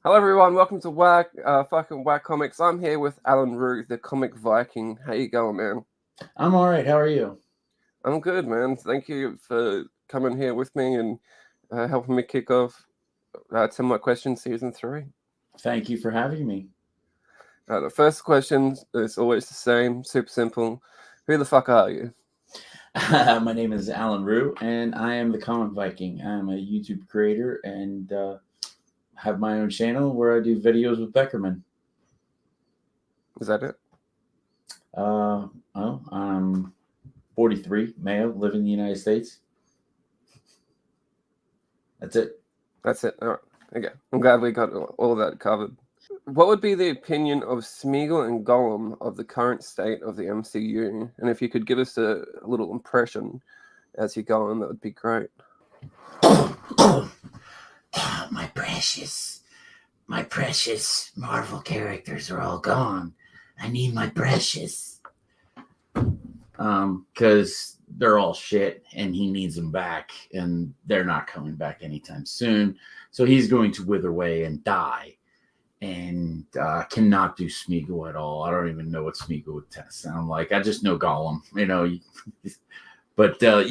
Hello everyone, welcome to Whack Comics. I'm here with Alan Rue, the comic Viking. How you going, man? I'm all right. How are you? I'm good, man. Thank you for coming here with me and helping me kick off 10 My Questions Season 3. Thank you for having me. The first question is always the same, super simple. Who the fuck are you? My name is Alan Rue, and I am the Comic Viking. I'm a YouTube creator and have my own channel where I do videos with Beckerman. Is that it? I'm 43, male, live in the United States. That's it. That's it. All right. Okay. I'm glad we got all that covered. What would be the opinion of Smeagol and Gollum of the current state of the MCU? And if you could give us a little impression as you go on, that would be great. My precious Marvel characters are all gone. I need my precious. Because they're all shit and he needs them back, and they're not coming back anytime soon. So he's going to wither away and die. And cannot do Smeagol at all. I don't even know what Smeagol would sound like. I just know Gollum, But the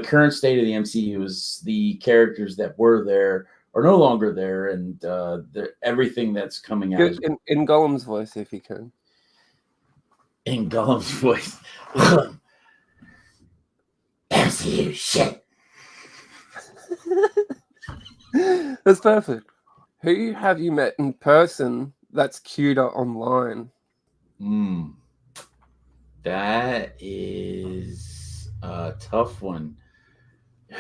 current state of the MCU is the characters that were there are no longer there, and everything that's coming out is in Gollum's voice, if you can. In Gollum's voice. MCU shit. That's perfect. Who have you met in person that's cuter online? That is a tough one.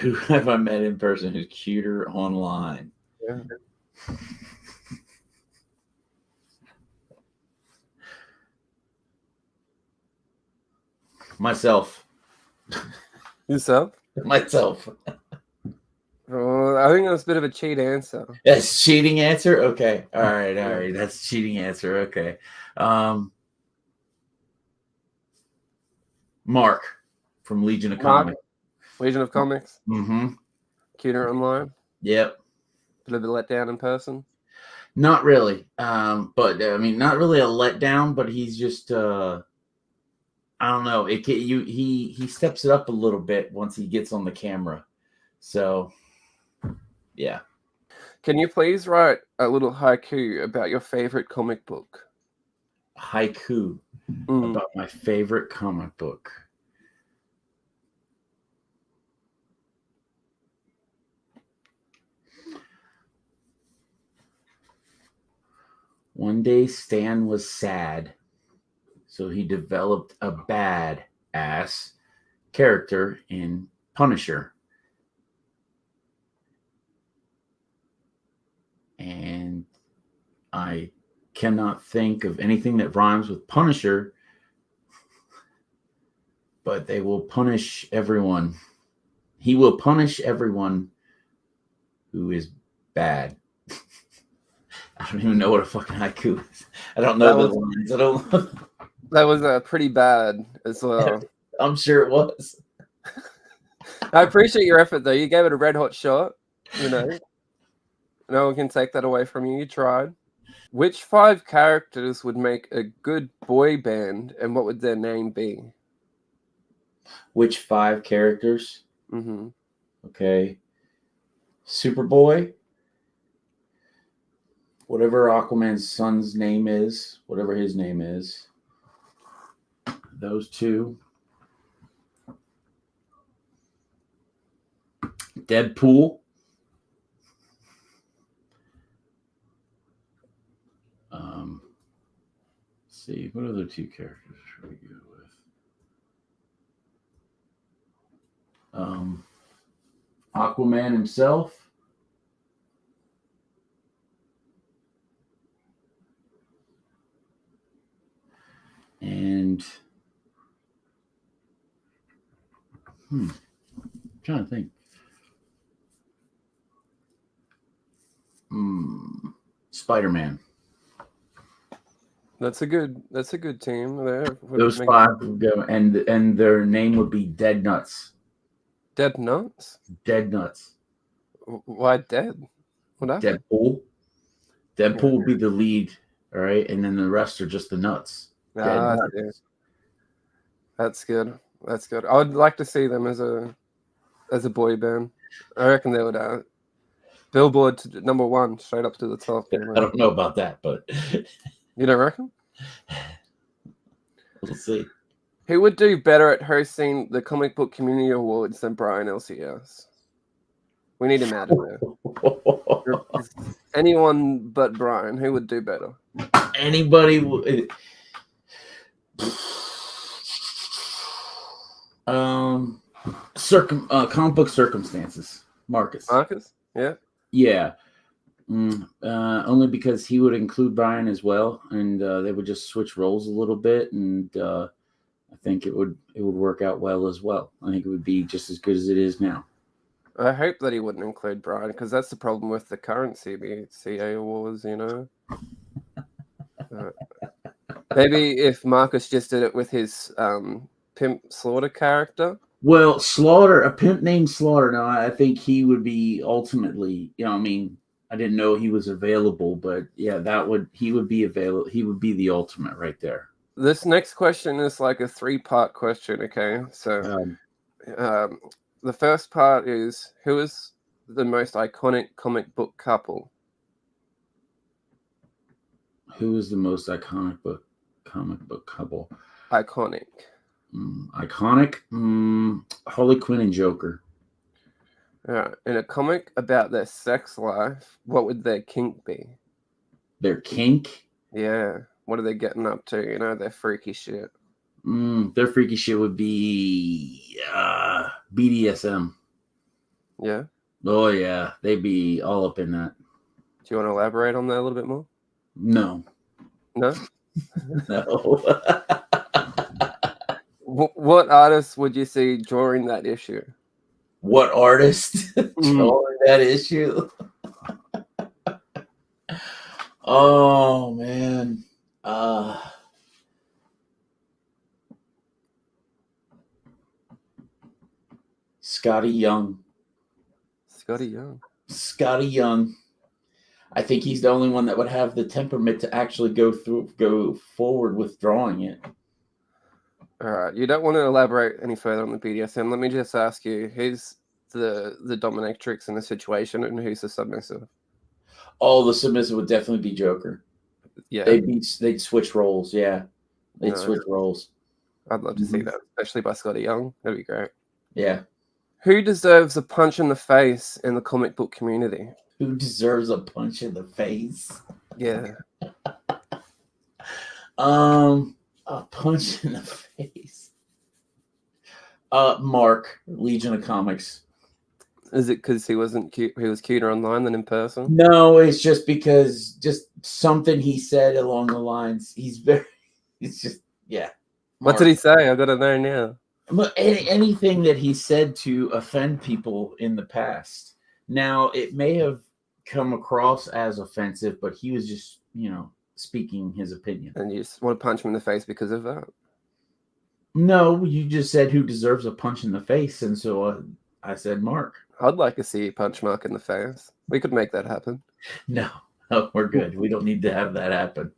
Who have I met in person who's cuter online? Yeah. Myself. Yourself? Myself. Oh, I think that's a bit of a cheat answer. That's cheating answer? Okay. All right. That's cheating answer. Okay. Mark from Legion of Comics. Legion of Comics? Mm-hmm. Cuter online? Yep. Bit of a letdown in person? Not really. But I mean, not really a letdown, but he's just I don't know. He steps it up a little bit once he gets on the camera. So yeah. Can you please write a little haiku about your favorite comic book? Haiku about my favorite comic book. One day Stan was sad, so he developed a bad-ass character in Punisher. And I cannot think of anything that rhymes with Punisher, but they will punish everyone. He will punish everyone who is bad. I don't even know what a fucking haiku is. I don't know the lines. That was pretty bad as well. I'm sure it was. I appreciate your effort, though. You gave it a red hot shot. No one can take that away from you. You tried. Which 5 characters would make a good boy band, and what would their name be? Which 5 characters? Mm-hmm. Okay. Superboy. Whatever Aquaman's son's name is, whatever his name is. Those 2. Deadpool. Let's see, what other 2 characters should we go with? Aquaman himself. And I'm trying to think. Spider-Man. That's a good team there. Those 5 would go, and their name would be Dead Nuts. Dead Nuts? Dead Nuts. Why dead? What happened? Deadpool. Deadpool will be the lead, all right, and then the rest are just the nuts. Dead Ah, nuts. yeah. That's good. That's good. I would like to see them as a boy band. I reckon they would Billboard to #1 straight up to the top. You I know? don't know about that, but You don't reckon? we'll see. Who would do better at hosting the Comic Book Community Awards than Brian LCS? We need him out of there. Anyone but Brian, who would do better? Anybody? Comic book circumstances. Marcus. Marcus? Yeah. Yeah. Only because he would include Brian as well, and they would just switch roles a little bit, and I think it would work out well as well. I think it would be just as good as it is now. I hope that he wouldn't include Brian, because that's the problem with the current CBCA awards, you know. Maybe if Marcus just did it with his Pimp Slaughter character. Well, Slaughter, a pimp named Slaughter. Now, I think he would be ultimately, I mean, I didn't know he was available, but yeah, he would be available. He would be the ultimate right there. This next question is like a 3-part question, okay? So the first part is, who is the most iconic comic book couple? Who is the most iconic comic book couple? Iconic. Iconic? Harley Quinn and Joker. In a comic about their sex life, what would their kink be? Their kink? Yeah. What are they getting up to? You know, their freaky shit. Their freaky shit would be BDSM. Yeah. Oh yeah, they'd be all up in that. Do you want to elaborate on that a little bit more? No. No? No. What artist would you see drawing that issue? What artist drawing that issue? Oh man. Scotty Young. Scotty Young. I think he's the only one that would have the temperament to actually go forward with drawing it. All right. You don't want to elaborate any further on the BDSM. Let me just ask you, who's the dominatrix in the situation and who's the submissive? Oh, the submissive would definitely be Joker. Yeah. They'd switch roles, yeah. They'd switch roles. I'd love to see that, especially by Scotty Young. That'd be great. Yeah. Who deserves a punch in the face in the comic book community? Who deserves a punch in the face? Yeah. A punch in the face. Mark, Legion of Comics. Is it because he wasn't cute? He was cuter online than in person? No, it's just because something he said along the lines. It's just, yeah. Mark. What did he say? I gotta know now. Anything that he said to offend people in the past. Now, it may have come across as offensive, but he was just, speaking his opinion. And you just want to punch him in the face because of that? No, you just said who deserves a punch in the face, and so I said Mark. I'd like to see you punch Mark in the face. We could make that happen. No, we're good. We don't need to have that happen.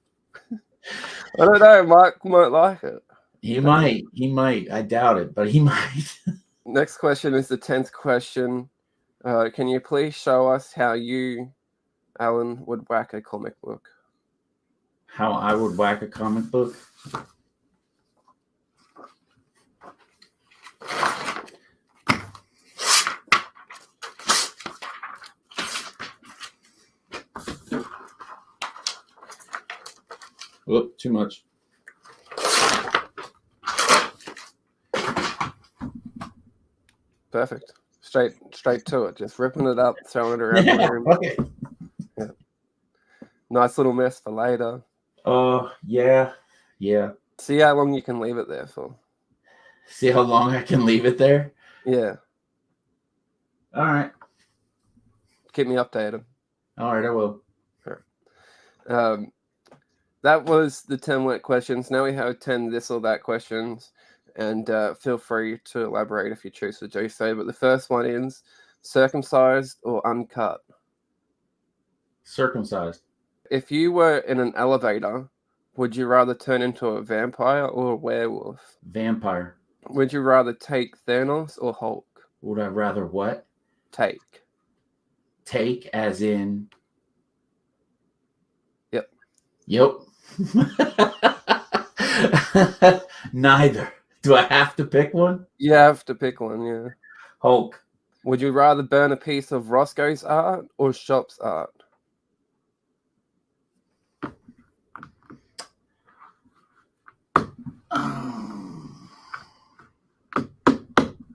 I don't know. Mark might like it. He might. I doubt it, but he might. Next question is the 10th question. Can you please show us how you, Alan, would whack a comic book? How I would whack a comic book? Whoop, too much. Perfect. Straight to it. Just ripping it up, throwing it around the room. Okay. Yeah. Nice little mess for later. Yeah. See how long you can leave it there for. See how long I can leave it there? Yeah. All right. Keep me updated. All right, I will. Sure. That was the 10 wet questions. Now we have 10 this or that questions. And feel free to elaborate if you choose to do so. But the first one is circumcised or uncut? Circumcised. If you were in an elevator, would you rather turn into a vampire or a werewolf? Vampire. Would you rather take Thanos or Hulk? Would I rather what? Take. Take as in. Yep. Yep. Neither. Do I have to pick one? You have to pick one, yeah. Hulk. Would you rather burn a piece of Roscoe's art or Shop's art?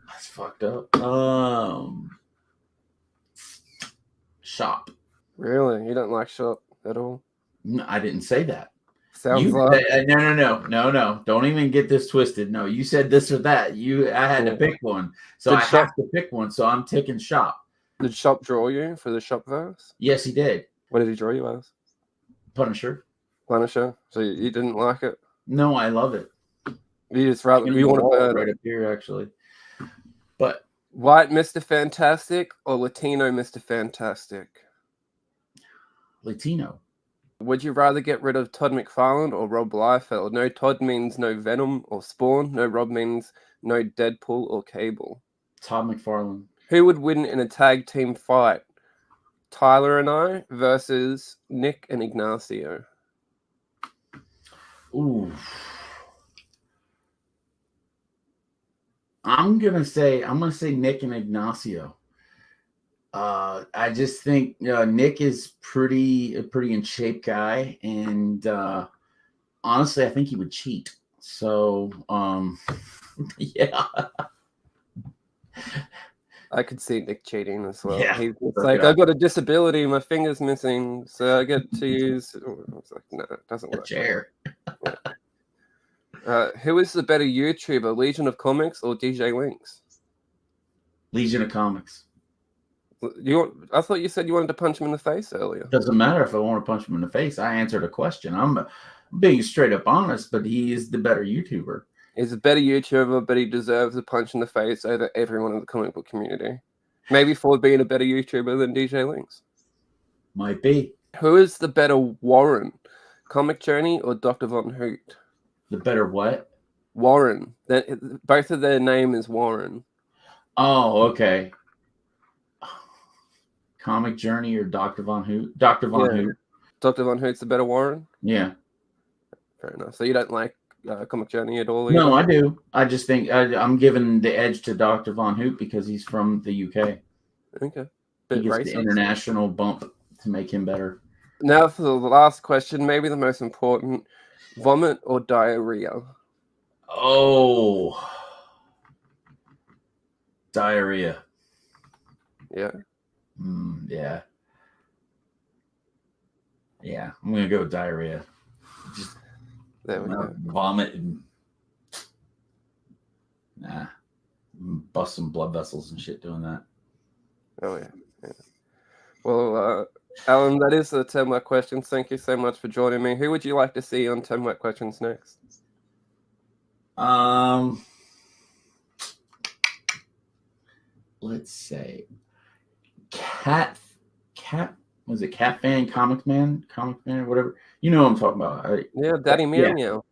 That's fucked up. Shop. Really? You don't like Shop at all? No, I didn't say that. Sounds like No. Don't even get this twisted. No, you said this or that. I had to pick one, so I have to pick one. So I'm taking Shop. Did Shop draw you for the Shop verse? Yes, he did. What did he draw you as? Punisher. Punisher. So you didn't like it? No, I love it. You just rather you want to burn right up here, actually. But white Mr. Fantastic or Latino Mr. Fantastic? Latino. Would you rather get rid of Todd McFarlane or Rob Liefeld? No Todd means no Venom or Spawn. No Rob means no Deadpool or Cable. Todd McFarlane. Who would win in a tag team fight? Tyler and I versus Nick and Ignacio. Ooh. I'm gonna say Nick and Ignacio. I just think Nick is a pretty in shape guy, and honestly, I think he would cheat. So, yeah. I could see Nick cheating as well. Yeah, He's like, I've got a disability, my finger's missing, so I get to use. I was like, no, it doesn't work. A chair. Who is the better YouTuber, Legion of Comics or DJ Links? Legion of Comics. I thought you said you wanted to punch him in the face earlier. Doesn't matter if I want to punch him in the face. I answered a question. I'm being straight up honest, but he is the better YouTuber. He's a better YouTuber, but he deserves a punch in the face over everyone in the comic book community. Maybe for being a better YouTuber than DJ Links. Might be. Who is the better Warren, Comic Journey or Dr. Von Hoot? The better what? Warren. Both of their name is Warren. Oh, okay. Comic Journey or Dr. Von Hoot? Dr. Von Hoot. Dr. Von Hoot's the better Warren? Yeah. Fair enough. So you don't like Comic Journey at all? Either? No, I do. I just think I'm giving the edge to Dr. Von Hoot because he's from the UK. Okay. He gets the international bump to make him better. Now for the last question, maybe the most important. Vomit or diarrhea? Oh. Diarrhea. Yeah. Yeah. Yeah, I'm going to go with diarrhea. Just there we go. Vomit and bust some blood vessels and shit doing that. Oh, yeah. Well, Alan, that is the 10 Wet Questions. Thank you so much for joining me. Who would you like to see on 10 Wet Questions next? Let's say Cat was it Cat Fan, Comic Man, whatever. You know what I'm talking about. Right? Yeah, Daddy Meow Meow.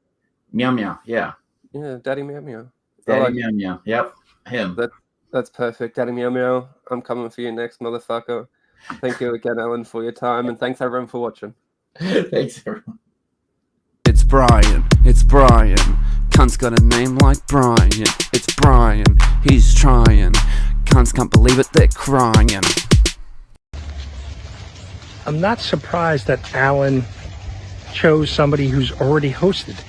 Meow Meow, yeah. Yeah, Daddy Meow Meow. Daddy Meow Meow. Yep. Him. That's perfect. Daddy Meow Meow. I'm coming for you next, motherfucker. Thank you again, Alan, for your time, and thanks everyone for watching. Thanks everyone. It's Brian. Cunt's got a name like Brian. It's Brian. He's trying. Cunts can't believe it, they're crying. I'm not surprised that Alan chose somebody who's already hosted.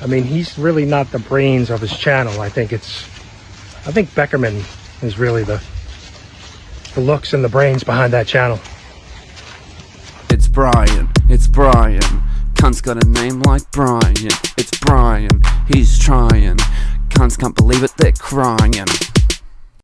I mean, he's really not the brains of his channel. I think Beckerman is really the looks and the brains behind that channel. It's Brian. Cunt's got a name like Brian. It's Brian. He's trying. Cunts can't believe it, they're crying.